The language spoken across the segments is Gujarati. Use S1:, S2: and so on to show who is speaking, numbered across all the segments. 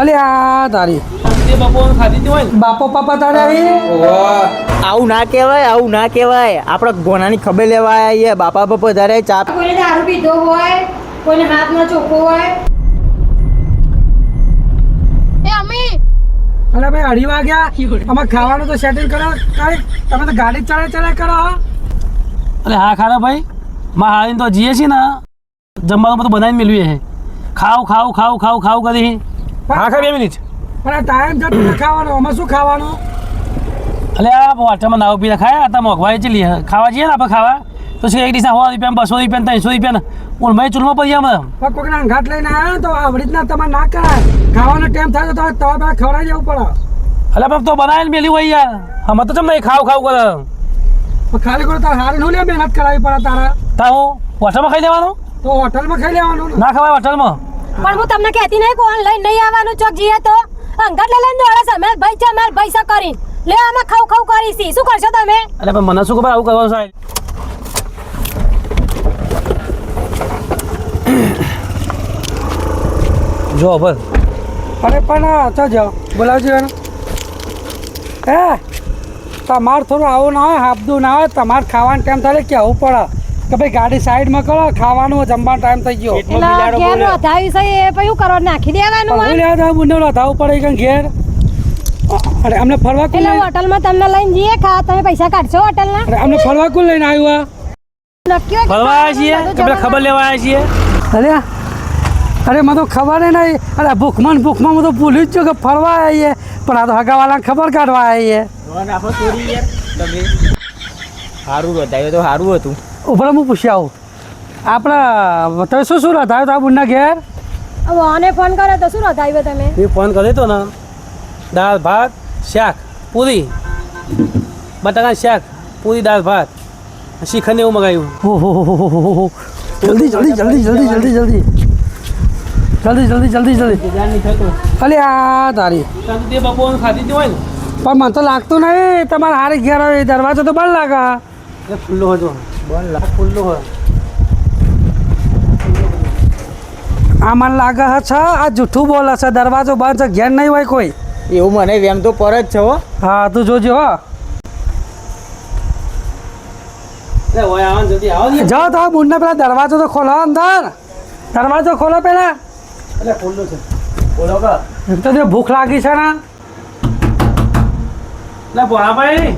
S1: અલે આ તારી
S2: તે બપોર ખાધી હોય ને
S1: બાપો પાપા તારે અહીં
S3: આવું ના કહેવાય, આવું ના કહેવાય. આપણે ગોનાની ખબર લેવા આવીએ. બાપા બાપા ધારે ચા
S4: કોઈને દારૂ પીધો હોય, કોઈને હાથ ન ચોખ્ખો હોય. એ અમી
S1: અરે ભાઈ 2:30 વાગ્યા અમારે ખાવાનું તો સેટિંગ કરો કાંઈ તમે તો ગાડી ચડે કરો હા
S2: અરે હા ખારા ભાઈ માં હારીને તો જઈએ છીએ ને જમવાનું બધું બનાવીને મેળવીએ છે. ખાવ કરી હા 2 મિનિટ.
S1: પણ આ ટાઈમ જતો ખાવાનો અમે શું ખાવાનું
S2: અલે આ હોટલમાં નાવ પીને ખાય આ મોંઘવારી ચલી ખાવા જઈએ ને આપણે ખાવા તો શું એક ડીશના 100 રૂપિયા 200 રૂપિયા 300 રૂપિયા ઓલમાઈ ચૂલમાં પડી અમે
S1: પણ કોઈના અંગાટ લઈને આવ્યા ને તો આવડી રીતના તમારે ના કરાય ખાવાનો ટાઈમ થાય તો તવા પેલા ખવડાવી જવું પડે
S2: અલે પણ તો બનાવીને મેલી હોય યાર અમે તો ચમ નહીં ખાવ કરે
S1: પણ ખાલી કરો તારે હારી નું લે મહેનત કરાવી પડે તારે
S2: તા હું હોટલમાં ખાઈ લેવાનું
S1: તો હોટલમાં ખાઈ લેવાનું ને
S2: ના ખવાય હોટલમાં
S4: પણ હું તમને કહેતી નહીં કે ઓનલાઈન નહીં આવવાનું ચોક જઈએ તો અંગત લઈ લઈને દોડે છે મેં ભાઈ છે માર પૈસા કરી લે આમાં ખાવ કરી છી શું કરશો તમે?
S2: અરે પણ મને શું ખબર આવું કરવાનું સાહેબ જો બસ
S1: અરે પણ તો જાઓ બોલાવજો એને હે તમારે થોડું આવું ના હોય હાફદું ના હોય તમારે ખાવાનો ટાઈમ થાય કહેવું પડે કે ભાઈ ગાડી સાઈડમાં કરો ખાવાનું જમવાનો ટાઈમ થઈ ગયો
S4: એટલે ઘેર રોધાવી છે એ પછી કરો નાખી દેવાનું
S1: પણ
S4: હોય.
S1: યાદ મુંડો રાધાવું પડે કે ઘેર અરે અમને ફરવા કોણ
S4: એટલે હોટલમાં તમને લઈને જઈએ ખા તમે પૈસા કાઢશો હોટલના?
S1: અરે અમને ફરવા કોણ લઈને આવ્યું
S4: નક્કી હોય કે
S2: ફરવા આવ્યા છીએ કે પેલા ખબર લેવા આવ્યા છીએ
S1: અરે અરે મને તો ખબર નહીં અરે ભૂખમાં હું તો ભૂલી જ છું કે ફરવા આવીએ પણ આ તો હગાવાલાને ખબર કાઢવા આવીએ
S3: આપણે ચોરી યાર તમે સારું રોધાયું તો સારું હતું.
S1: ઉપર હું પૂછી આવું આપણે તમે શું રાધાયું તો આ બુનના ઘેર
S4: હવે આને ફોન કરે તો શું રોધાવ્યો તમે?
S2: મેં ફોન કર્યો હતો ને દાળ ભાત શાક પૂરી બટાકા શાક પૂરી દાળ ભાત શીખંડ એવું મગાવ્યું
S1: ઓહો જલ્દી અલે આ તારી
S2: તે બપોર ખાધી હોય ને
S1: પણ મને તો લાગતું નહીં તમારે હારી ઘેર આવે દરવાજો તો બંધ લાગે
S2: એટલે ખુલ્લો હતો ખુલ્લો હોય
S1: આ મને લાગે છે આ જૂઠું બોલે છે દરવાજો બંધ છે ઘેર નહીં હોય કોઈ
S3: એવું મને વેમ તો પર જ છે હો.
S1: હા તું જોજો હો
S2: એટલે હોય આવો ને જલ્દી આવો ને
S1: જાઓ તો બુનને પેલા દરવાજો તો ખોલો અંદર દરવાજો ખોલો પેલા
S2: એટલે ખુલ્લો છે બોલો કા
S1: એક તો જે ભૂખ લાગી છે ને
S2: એટલે બોલા ભાઈ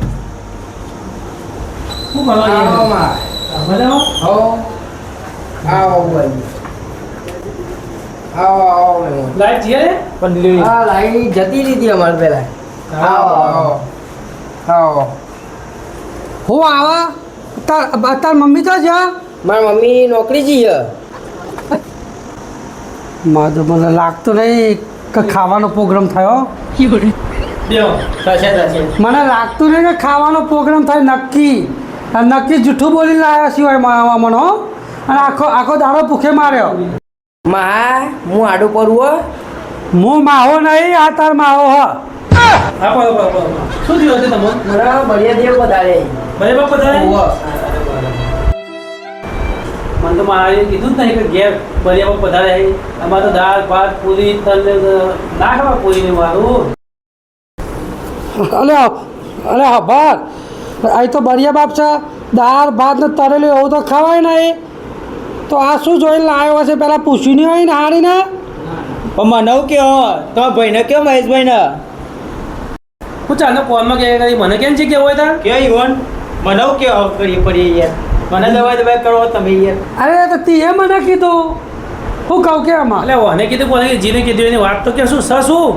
S2: શું કરવા મજામાં લાઈટ છે
S3: પણ
S5: હા લાઈટ જતી રહી હતી અમારે પેલા
S1: હું આવા તાર મમ્મી તો છે
S5: મારી મમ્મી નોકરી જઈએ
S1: મને લાગતું નહીં કે ખાવાનો પ્રોગ્રામ થયો મને લાગતું નહીં કે ખાવાનો પ્રોગ્રામ થાય નક્કી જૂઠું બોલી લાવ્યા સિવાય મને હો અને આખો દાડો ભૂખે માર્યો
S5: મા હું આડું પડું
S1: હું માહો નહીં આ તાર માહો હ
S2: શું થયું હતું તમને
S5: બરાબર બળિયા દેવ વધારે
S2: બરાબર બધા મને તો મારે કીધું જ નહીં કે ઘેર બરિયા પધારે અમારે તો દાળ ભાત પૂરી તલ ના ખબર પૂરી ને મારું
S1: અલે હા ભાત અહીં તો બરિયા બાપ છે દાળ ભાત ને તરેલું એવું તો ખવાય નહીં તો આ શું જોઈને લાવ્યો હશે પહેલાં પૂછ્યું નહીં હોય ને હારીને
S3: પણ મને કયો તો ભાઈને કયો મહેશભાઈને
S2: હું ચાલે ફોનમાં કે કરી મને કેમ છે કેવું હોય તાર
S3: કયો ઈવન મને કયો કરી પડી યાર મને દવાઈ કરો તમે યાર.
S1: અરે તો તે મને કીધું હું કહું કે આમાં
S2: એટલે મને કીધું બોલે જીને કીધું એની વાત તો કે શું શું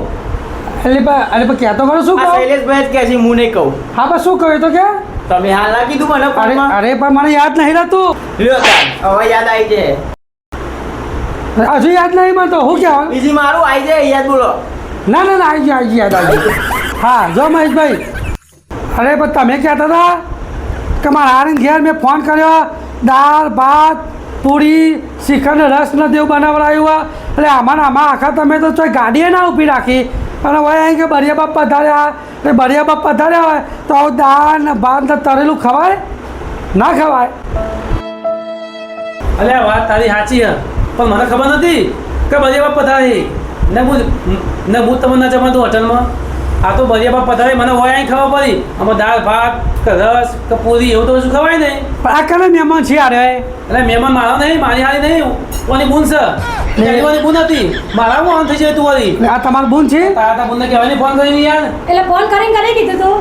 S1: અરે પણ કહેતો ખરો શું
S3: આ
S1: કહું
S3: શૈલેષભાઈ જ કહે છે હું નહીં કહું.
S1: હા પણ શું કહ્યું તો કે
S3: તમે હાલ ના કીધું મને
S1: અરે
S3: ફોનમાં.
S1: અરે પણ મને યાદ નહીં રહેતું
S3: લ્યો તાર, હવે યાદ આવી જાય.
S1: હજુ યાદ નહીં મળતો હું કહેવાનું
S3: બીજી મારું આવી જાય યાદ બોલો.
S1: ના આવી ગયું યાદ આવી ગયું હા જો મહેશભાઈ અરે પણ તમે કહેતા હતા કે મારા હારીને ઘેર મેં ફોન કર્યો દાળ ભાત પૂરી શ્રીખંડ રસ ને દેવું બનાવડાવ્યું એટલે આમાં આખા તમે તો ચોય ગાડીએ ના ઊભી રાખી અને હોય અહીં કે બરિયા બાપ પધાર્યા એટલે બરિયા બાપ પધાર્યા હોય તો આવું દાળ ને ભાત ને તરેલું ખવાય ના ખવાય
S2: અલ્યા વાત તારી સાચી હે પણ મને ખબર નથી કે બરિયા બાપ પધારે ને હું તમને ના જમાતું હોટલમાં આ તો બધી બાપ પધારે મને હોય અહીં ખબર પડી આમાં દાળ ભાત કે રસ કે પૂરી એવું તો શું ખવાય નહીં
S1: પણ આ કને મહેમાન છે અરે
S2: એટલે મહેમાન મારા નહીં મારી હારી નહીં કોની બૂન છે એની બૂન હતી મારા હું આમ થઈ જાય તું વળી
S1: આ તમારું બૂન છે
S2: તારા બૂનને કહેવાય નહીં ફોન કરીને યાર
S4: એટલે ફોન કરીને કને કીધું તું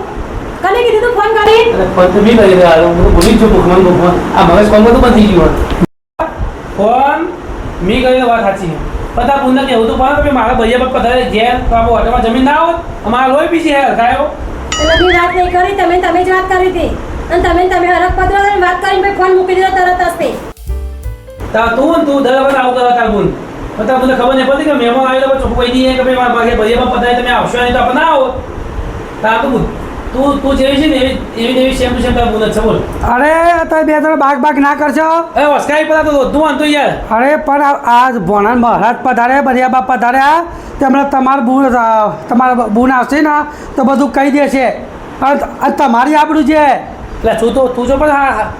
S4: કને કીધું તું ફોન કરીને
S2: એટલે ફોન તો બી કરી રહ્યા હું ભૂલી જ છું ભૂખમાં ફોન આ મગજ કોમ બધું બંધ થઈ ગયું ફોન મી કરીને વાત સાચી બધા બૂનને કહેવું તું પણ કે મારા ભૈયા બાપ પધારે ઘેર તો આપણે હોટલમાં જમીન ના હોત અમારા લોહી પીસી હે ખાયો
S4: એટલે મેં વાત નહીં કરી તમે જ વાત કરી હતી અને તમે હરક પત્ર વાત કરીને ફોન મૂકી દીધો તરત જ તે
S2: તું દર વખત આવું કરવા તાર બૂન તાર બૂનને ખબર નહીં પડતી કે મહેમાન આવે તો ચોખ્ખું કહી દઈએ કે ભાઈ મારા ભૈયા બાપ પધારે તમે આવશો નહીં તો આપણે ના આવો તાર તું જેવી છે ને એવી સેમ ટુ સેમ તાર બૂન જ છે બોલ
S1: અરે તમે બે ત્રણ બાગ ના કરશો
S2: એ વસકાઈ પેલા તો રોધું વાંધો યાર
S1: અરે પણ આ ભોણા મહારાજ પધારે બરિયા બાપ પધાર્યા તેમણે તમારા બૂન આવશે ને તો બધું કહી દેશે અને તમારી આપણું છે
S2: એટલે તું જો પણ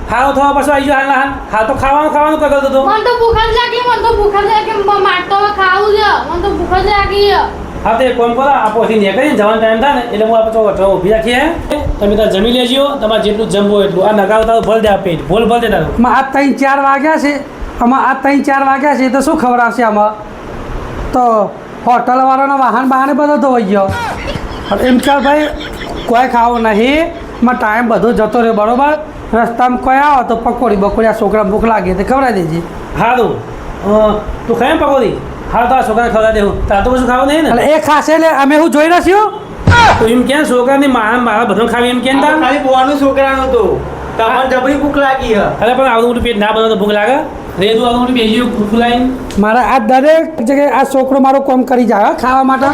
S2: હારો થવા પાછો આવી ગયો હાલ તો ખાવાનું કરતો હતો
S6: મને તો ભૂખ જ લાગી માટો ખાવું છે મને તો ભૂખ જ લાગી
S2: હા તો એક કામ કરો આપોથી નીકળીને જવાનો ટાઈમ થાય ને એટલે હું આપણે ઊભી રાખીએ તમે તાર જમી લેજો તમારે જેટલું જમવું એટલું આ નગાવ તારું ભલ દે આ પેટ ભૂલ ભલ દે તારું
S1: આ 3-4 વાગ્યા છે આમાં આ 3-4 વાગ્યા છે તો શું ખવડાવશે આમાં તો હોટલવાળાના વાહન બહાને બધો ધોવાઈ ગયો એમ કે ભાઈ કોઈ ખાવું નહીં માં ટાઈમ બધો જતો રહ્યો બરોબર રસ્તામાં કોઈ આવો તો પકોડી આ છોકરા ભૂખ લાગે તો ખવડાવી દેજે
S2: સારું તું ખાય ને પકોડી હા તો આ છોકરાને ખવડાવી દેવું તાર તો કશું ખાવું નહીં ને
S1: એટલે એ ખાશે એટલે અમે હું જોઈ રહ્યા છીએ
S2: તો એમ ક્યાં છોકરાની મારા બધું ખાવી એમ કેમ તાર
S3: ખાલી બોવાનું છોકરાનું તો તમને જબરી ભૂખ લાગી હે
S2: અરે પણ આવડું મોટું પેટ ના બધો તો ભૂખ લાગે રેદું આવડું મોટું બેસી ભૂખ લાવીને
S1: મારા આ દરેક જગ્યાએ આ છોકરો મારો કામ કરી જાય હો, ખાવા માટે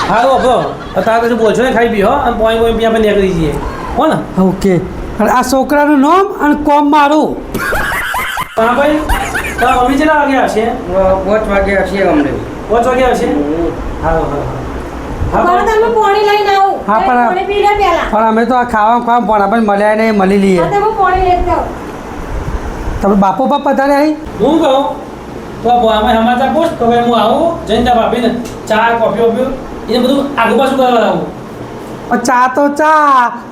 S2: સારું અભો તાર કશું બોલશો ને ખાઈ પીઓ અને પોઈન્ટ ત્યાં આપણે નીકળી જઈએ હો ને
S1: ઓકે અને આ છોકરાનું નામ અને કોમ મારું
S2: હા ભાઈ તારા મમ્મી કેટલા વાગે આવશે
S5: 5 વાગે હશે અમને
S2: 5 વાગે આવશે સારું
S4: પણ તમે પાણી લઈને આવો
S1: હા, પણ-
S4: પાણી પી લે પહેલા
S1: પણ અમે તો આ ખાવા પણ આપણે મળ્યા નહીં મળી લઈએ
S4: હા, તમે પાણી લઈ જાઓ
S1: તમે બાપો બાપ પધારે અહીં
S2: હું કહું તો અમે સમાચાર પૂછ તો ભાઈ હું આવું જઈને ત્યાં ભાભીને ચા કોફી વોફી એને બધું આગુ પાછું કરવા લાવું
S1: ચા તો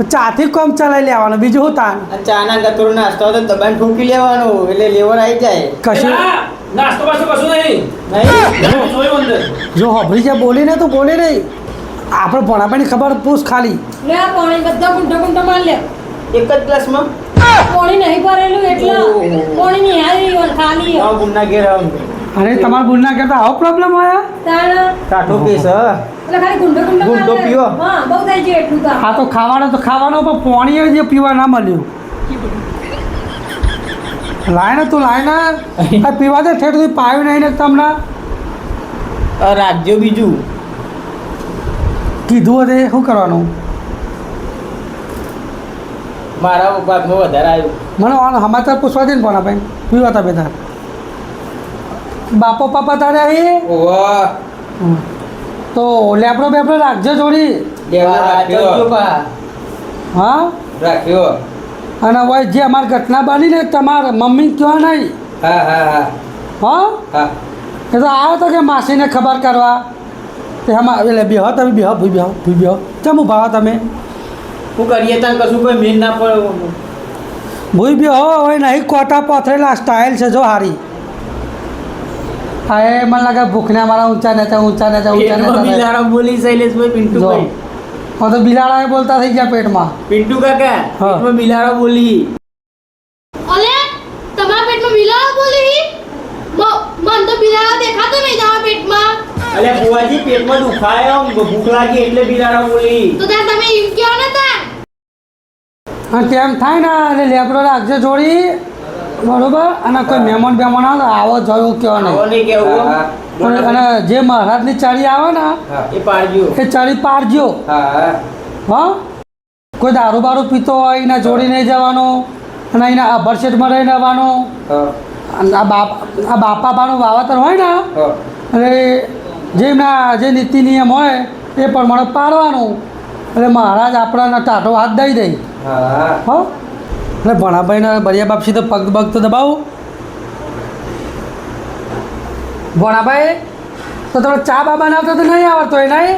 S1: ચાથી કોમ ચલાવી લેવાનું બીજું શું તાન
S3: ચાના ગતુર નાસ્તો તો દબાણ ઠોકી લેવાનું એટલે લેવર આવી જાય
S1: કશું
S2: નાસ્તો પાછો કશું નહીં
S3: નહીં
S2: જોયું અંદર
S1: જો હભરી છે બોલી ને તો બોલી નહીં આપણે ભણાભાઈની ખબર પૂછ ખાલી
S4: લે આ પાણી બધા ગુંઠો માર લે
S3: એક જ ગ્લાસમાં
S4: પાણી નહીં ભરેલું એટલે પાણી ની હારી ખાલી
S3: આ ગુન્ના ઘેર આવું
S1: અરે તમારા બુનના કહેતા આવો પ્રોબ્લેમ આવ્યા
S4: તાણ
S3: કાઠો પીસ હ
S4: એટલે ખાલી ગુંઠો
S3: ગુંઠો પીવો?
S4: હા બહુ થઈ ગયું એટલું તો
S1: આ તો ખાવાનો પણ પાણી જે પીવા ના મળ્યું લાઈને તું લાઈને આ પીવા દે ઠેઠ સુધી પાયું નહીં ને તમને
S3: રાખજો બીજું
S1: કીધું હતું શું કરવાનું
S3: મારા ભાગમાં વધારે આવ્યું
S1: મને સમાચાર પૂછવા દે ને ભણા ભાઈ પીવા તા બેટા બાપો પાપા તારે અહીં
S5: ઓવા
S1: તો લેપડો બેપડો રાખજો જોડી
S3: રાખજો પા
S1: હા
S5: રાખ્યો
S1: અને હવે જે અમારી ઘટના બની ને તમારા મમ્મી કહેવા નહીં
S5: હા હા
S1: હા
S5: હા
S1: એ તો આવ્યો તો કે માસીને ખબર કરવા તે હમા એટલે બેહો તમે બેહો ભૂઈ બેહો ચમ ઉભા હો તમે
S3: શું કરીએ ત્યાં કશું કોઈ મેન ના પડે
S1: ભૂઈ બેહો હવે નહીં કોટા પથરેલા સ્ટાઇલ છે જો હારી હા એ મને લાગે ભૂખને મારા ઊંચા નેતા
S3: બિલાડા બોલી શૈલેષભાઈ
S1: જો
S3: પિન્ટુભાઈ
S1: હું તો બિલાડા બોલતા થઈ ગયા પેટમાં
S3: પિન્ટુ કાકા
S1: હા.
S3: પેટમાં બિલાડા બોલી
S6: અલે તમારા પેટમાં બિલાડો બોલી મન તો બિલાડો દેખાતો નહીં તમારા પેટમાં
S3: અલે બુવાજી પેટમાં દુખાય ભૂખ લાગી એટલે બિલાડા બોલી
S6: તો ત્યાં તમે એમ કહો ને તાર
S1: અને તેમ થાય ને એટલે લેબડો રાખજો જોડી બરોબર અને કોઈ મહેમાન બેમાન આવે ને આવો જોયું કયો
S3: આવો
S1: નહીં
S3: નહીં કેવું
S5: હા.
S1: અને જે મહારાજની ચાળી આવે ને
S5: હા
S3: એ પાડજો
S1: એ ચાળી પાડજો
S5: હા
S1: હા કોઈ દારૂ બારૂ પીતો હોય એના જોડી નહીં જવાનું અને એના અભરસેટમાં રહીને આવવાનું
S5: હા
S1: અને આ બાપા બાનું વાવતર હોય ને
S5: હા
S1: એટલે જે એમના જે નીતિ નિયમ હોય એ પ્રમાણે પાડવાનું એટલે મહારાજ આપણને ટાઢો હાથ દઈ દઈ
S5: હા
S1: હો એટલે ભણાભાઈને બળિયા બાપસી તો પગ તો દબાવું ભણાભાઈ તો તમે ચા બા બનાવતો તો નહીં આવડતો એ નહીં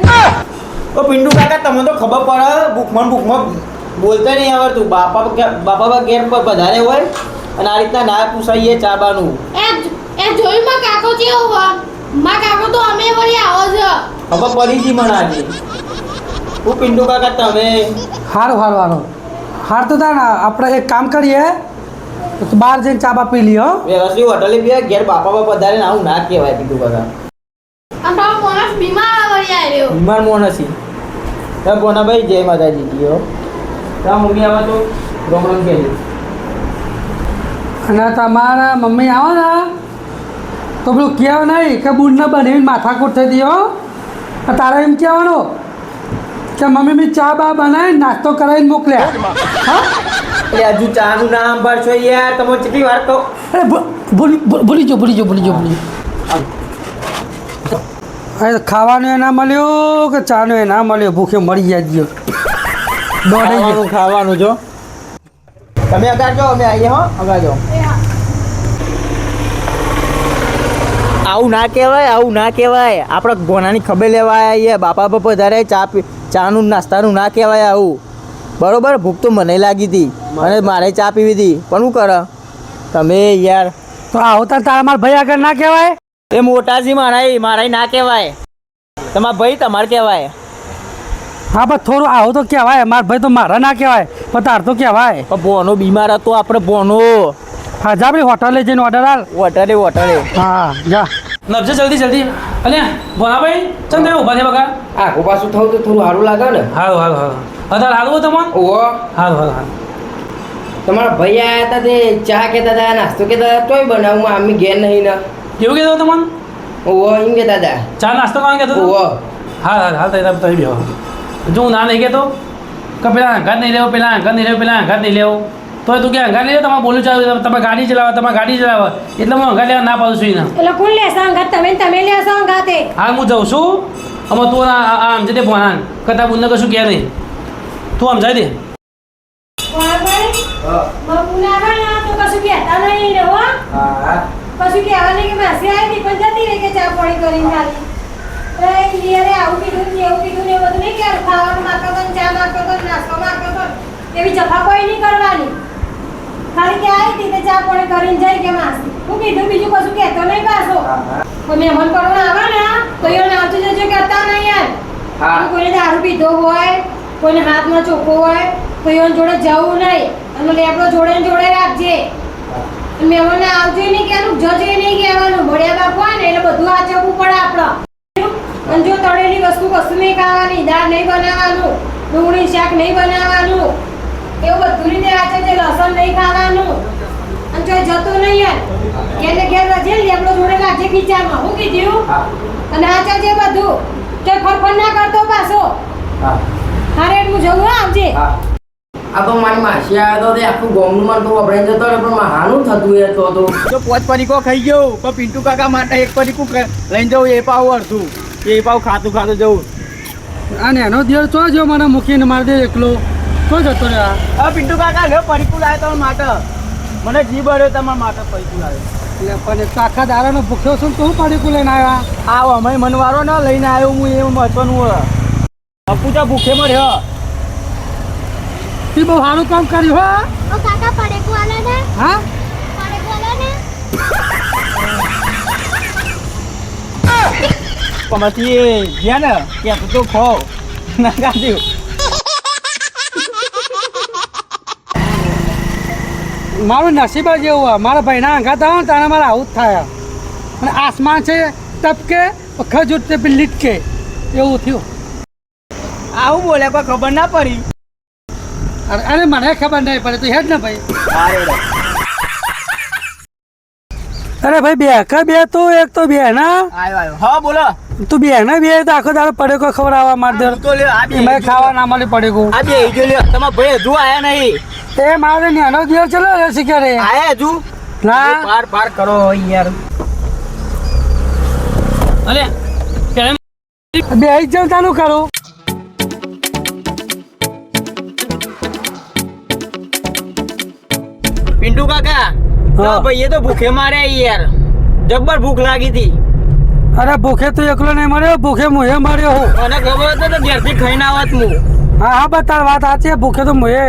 S3: ઓ પિન્ટુ કાકા તમને તો ખબર પડે ભૂખમાં બોલતા નહીં આવડતું બાપા ઘેર પર વધારે હોય અને આ રીતના ના પૂછાઈએ ચાબાનું
S6: એ જોયું માં કાકો જેવો હોય માં કાકો તો અમે વળી આવો છો
S3: ખબર પડી ગઈ મને આજે હું પિન્ટુ કાકા તમે
S1: સારું તો તાર આપણે એક કામ કરીએ તો બહાર જઈને ચા બા પી લઈએ હો
S3: વ્યવસ્થિત હોટલે બી ઘેર બાપા વધારે ને આવું ના કહેવાય પિન્ટુ કાકા
S6: અને તમારો માણસ બીમાર વળી આવ્યો
S3: બીમાર મોન હશે તમે બોનાભાઈ જય માતાજી જીઓ તારા મમ્મી આવા તો રોમ રોમ કહેજો
S1: અને તમારા મમ્મી આવો ને તો પેલું કહેવું નહીં કે બૂઢને બનાવીને માથાકૂટ થઈ દઈએ હો તારે એમ કહેવાનું કે મમ્મી મેં ચા બા બનાવી નાસ્તો કરાવીને મોકલ્યા હા
S3: એટલે હજુ ચાનું નામ ભરશો યાર તમે કેટલી વાર કહો
S1: અરે ભૂલી જો અરે ખાવાનું એ ના મળ્યું કે ચાનું એ ના મળ્યું ભૂખે મરી જાય ગયો દોડાઈ
S3: ખાવાનું જો તમે અગાડજો અમે આવીએ હો અગાડજો આવું ના કહેવાય આપણે ગોનાની ખબર લેવા આવીએ બાપા વધારે ચાનું નાસ્તાનું ના કહેવાય આવું બરોબર ભૂખ તો મને લાગી હતી અને મારે ચા પીવી હતી પણ શું કરે તમે યાર
S1: તો આવો તારા મારા ભાઈ આગળ ના કહેવાય
S3: એ મોટા છે મારા ના કહેવાય તમારા ભાઈ તમારે કહેવાય
S1: હા પણ થોડું આવો તો કહેવાય મારા ભાઈ તો મારા ના કહેવાય પણ તાર તો કહેવાય
S3: પણ ભોનો બીમાર હતો આપણે ભોનો
S1: હા જા ભાઈ હોટલે જઈને ઓર્ડર હાલ
S3: હોટલે
S1: હા જા
S2: નબજે જલ્દી અલ્યા ભોનાભાઈ ચમ તમે ઊભા થયા બકા
S5: આખું પાછું થવું તો થોડું સારું લાગે ને
S2: હારું અત્યારે હાલવું તમને
S5: ઓહો
S2: હારું
S5: તમારા ભાઈ આયા હતા તે ચા કહેતા હતા નાસ્તો કહેતા હતા તોય બનાવું અમે ઘેર નહીં ને
S2: કેવું કીધું તમને
S5: ઓહો એમ કહેતા હતા
S2: ચા નાસ્તો કરવા કહેતો
S5: ઓહો
S2: હાલ તો બેહો જો હું ના નહીં કહેતો કે પેલા હંગાત નહીં લેવો પેલા હંગાત નહીં લેવો તો તું કે હંગાત નહીં લેવો તમારે બોલું ચાલુ તમે ગાડી ચલાવો એટલે હું હંગાત લેવા ના પાડું છું એને
S4: એટલે કોણ લેશે અંગાત તમે લેશો અંગાતે
S2: હાલ હું જઉં છું આમાં તું સમજે તે ભણાન કરતા બુનને કશું કહે નહીં તું સમજાય દે
S4: કશું કહેતા નહીં ને હો
S5: હા
S4: કશું કહેવા નહીં કે માસી આવી પણ જતી રહી કે ચા પાણી કરીને ખાલી આવું કીધું ને એવું કીધું ને એવું બધું નહીં કે ખાવાનું માગતો હતો ચા માગતો હતો નાસ્તો માગતો હતો એવી જફા કોઈ નહીં કરવાની ખાલી કે આવી હતી તે ચા પાણી કરીને જાય કે માસી હું કીધું બીજું કશું કહેતો નહીં પાછો કોઈ મહેમાન કરવા આવે ને તો એને આવતું જજો કહેતા નહીં યાર
S5: હા.
S4: કોઈને દારૂ પીધો હોય કોઈને હાથમાં ચોખ્ખો હોય તો એને જોડે જવું નહીં અને લેબડો જોડે ને જોડે રાખજે મહેમાનને આવજો નહીં કહેવાનું જજો નહીં કહેવાનું ભણ્યા બાપ હોય ને એટલે બધું આચરવું પડે આપણે અને જો તળેલી વસ્તુ કશું નહીં ખાવાની દાળ નહીં બનાવવાનું ડુંગળી શાક નહીં બનાવવાનું એવું બધું રીતે આચરજે લસણ નહીં ખાવાનું અને જો જતો નહીં યાર ઘેર ઘેર રજે લેબડો જોડે રાખજે ખીચામાં હું કીધું અને આચરજે બધું તો ફરફર ના કરતો પાછો હારે હું જવું આવજે
S5: આ તો મારી માસી આવ્યા તો તે આખું ગોમનું મન તો વપરાઈ જતો ને પણ હાનું થતું એ તો
S3: જો પોચ પરીકો ખાઈ ગયો પણ પિન્ટુ કાકા માટે એક પરીકું લઈને જવું એ પાવ અડધું એ પાવ ખાતું જવું
S1: અને એનો દિવસ ચો જો મને મૂકીને મારી દે એકલો તો જતો રહ્યા
S3: હવે પિન્ટુ કાકા લે પરીકું લાવ્યો તમારા માટે મને જીભ અડ્યો તમારા માટે પરીકું લાવ્યો
S1: એટલે પણ એક તો આખા દાડાનો ભૂખ્યો છું તો હું પાડીકું લઈને આવ્યા
S3: આવો અમે મનવારો ને લઈને આવ્યો હું એવું મહત્વનું હોય અપુચા ભૂખે મળ્યો
S1: તે બહુ સારું કામ કર્યું હો
S6: ઓ કાકા પડેકુ આલે ને
S1: હા
S6: પડેકુ આલે ને
S3: પછી ગયા ને ત્યાં તો ખો ના કાઢ્યું
S1: મારું નસીબ જ એવું હોય મારા ભાઈના અંગાત આવે ને તારે મારે આવું જ થાય અને આસમાન છે તપકે ખજૂર તે બી લીટકે એવું થયું
S3: આવું બોલે પણ ખબર ના પડી
S1: અરે મને ખબર નહીં પડે તું હેડ ને ભાઈ અરે ભાઈ બે કે બે તું એક તો બે ના
S3: આવ્યો હા બોલો
S1: તું બે ને બે તો આખો દાડો પડે કોઈ ખબર આવવા માર દે
S3: તો લ્યો આ બે
S1: એમાં ખાવા ના મળે પડે કો
S3: આ બે જો લ્યો તમારા ભાઈ હજુ આયા નહીં
S1: તે મારે નેનો દિવસ ચલો રે શીખે
S3: આયા હજુ
S1: ના
S3: પાર કરો યાર
S2: અલે પેલા
S1: બે જાવ ચાલુ કરો
S3: પિન્ટુ કાકા
S1: હા.
S3: ભાઈએ તો ભૂખે માર્યા યાર જબ્બર ભૂખ લાગી હતી
S1: અરે ભૂખે તો એકલો નહીં મળ્યો, ભૂખે મુહે મળ્યો હું.
S3: મને ખબર હતો તો ઘેરથી ખાઈને આવત હું.
S1: હા હા બસ તારી વાત સાચી છે, ભૂખે તો મુહે.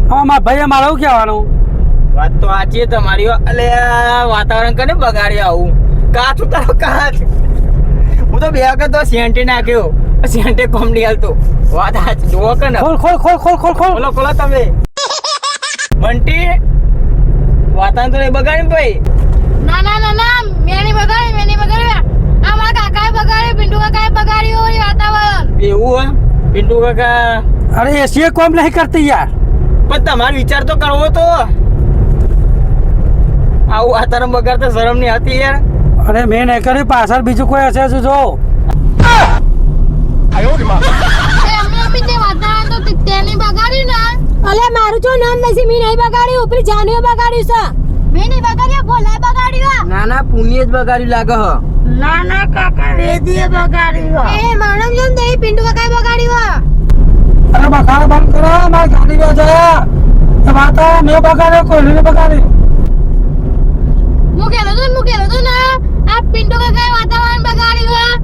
S1: હા મારા ભાઈએ મારે શું કહેવાનું?
S3: વાત તો સાચી છે તમારી. અલે આ વાતાવરણ કને બગાડી આવું. કાચ ઉતારો કાચ. હું તો બે વખત તો સેન્ટી નાખ્યો, સેન્ટે કોમ નહીં હાલતો. વાત સાચી જુઓ કે ને.
S1: ખોલ ખોલ ખોલ ખોલ ખોલ ખોલ.
S3: ખોલો ખોલો તમે. બંટી વાતાવરણ તો નહીં બગાડી ભાઈ.
S6: ના ના ના ના મેં નહીં બગાડી. આ મારા કાકાએ બગાડ્યું, પિન્ટુ કાકાએ બગાડ્યું એ વાતાવરણ.
S3: એવું હે પિન્ટુ કાકા?
S1: અરે એસી કોમ નહીં કરતી યાર.
S3: પણ તમારે વિચાર તો કરવો તો. આવું વાતાવરણ બગાડતા શરમ નહીં હતી યાર.
S1: અરે મેં નહીં કર્યું, પાછળ બીજું કોઈ હશે જો.
S6: એ અમે તે વાતાવરણ તો તેને બગાડ્યું ને.
S4: અલે મારું જો નામ નથી, મેં નહીં બગાડ્યું, ઉપરી જાનીઓ બગાડ્યું છે.
S6: મેં નહીં બગાડ્યું, ભોલાએ બગાડ્યું.
S3: ના ના પુણ્ય જ બગાડ્યું લાગે હ.
S6: ના ના કાકા રેદીએ બગાડ્યું. એ માણમ જો ને પિન્ટુ કાકાએ બગાડ્યું.
S1: અરે બખાડ બંધ કરો, મારી ગાડી વેચે. એ વાતાવરણ મેં બગાડ્યો, કોઈ બગાડ્યું.
S6: હું કહેતો તો ને આ પિન્ટુ કાકાએ વાતાવરણ બગાડ્યું.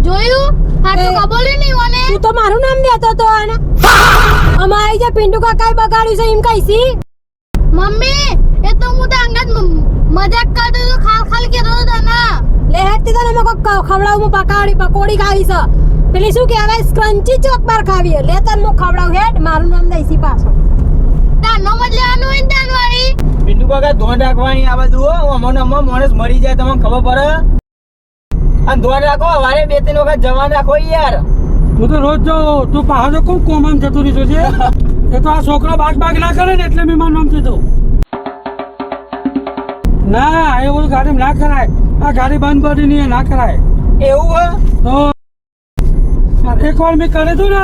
S6: જોયું? હાચું કબોલ્યું નહીં મને.
S4: તું તો મારું નામ લેતો તો આને. અમારી જે પિન્ટુ કાકાએ બગાડ્યું છે એમ કહીશી.
S6: મમ્મી એ તો હું તો અંગત મજાક કરતો તો ખાલ કેતો તો તને.
S4: લે હેતી તને મેં કોક ખવડાવું, પકોડી ખાવી છે. પેલી શું કહેવાય સ્ક્રન્ચી ચોકબાર ખાવી. લે તને હું ખવડાવું હેડ, મારું નામ દઈશી પાછો.
S6: તાનો મત લેવાનું હોય ને તાન વાળી.
S3: પિન્ટુ કાકા ધોન રાખવાની આ બધું હો. અમને માણસ મરી જાય તમને ખબર પડે. અને ધોન રાખો, વારે 2-3 વખત જવાન રાખો યાર.
S1: હું તો રોજ જાઉં, તું પાછો કોણ કોમામ જતું રહી છે. એ તો આ છોકરો બાગ ના કરે ને એટલે મેં મારું નામ કીધું. ના એ બધું ગાડી ના કરાય. આ ગાડી બંધ પડી નહીં, ના કરાય.
S3: એવું હે?
S1: તો એક વાર મેં કર્યું હતું ને,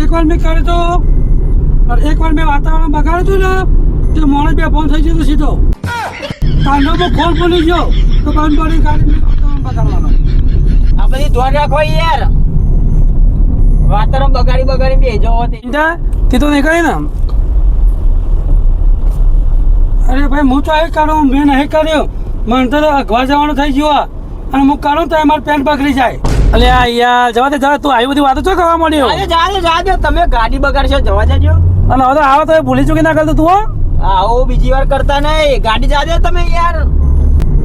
S1: એક વાર મેં વાતાવરણ બગાડ્યું હતું ને, તે મોડે બે ફોન થઈ ગયો સીધો. કાંડો પર ખોલ પડી ગયો તો બંધ પડી ગાડી મેં વાતાવરણ બગાડવાનો.
S3: આ બધી ધોન રાખો યાર. વાતાવરણ બગાડી બેજો હોતી.
S1: તે તો નહીં કરી ને. અરે ભાઈ હું તો એ કરું, મેં નહીં કર્યું. મને તો અગવા જવાનું થઈ ગયું અને હું કરું તો મારી પેન્ટ બગડી જાય. અલે આ યાર જવા દે, તું આવી બધી વાતો શું કરવા માંડ્યો?
S3: જાજો તમે ગાડી બગાડશો, જવા દેજો.
S1: અને હવે તો આવો તો ભૂલી ચૂકી ના કરતો તું હો.
S3: આવો બીજી વાર કરતા નહીં. ગાડી જાજો તમે યાર.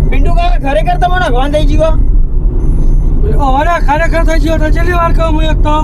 S3: પિન્ટુ કાકા ખરેખર તમને અગવાન થઈ ગયો.
S1: હવે ખરેખર થઈ ગયો તો છેલ્લી વાર કહું હું એક તો.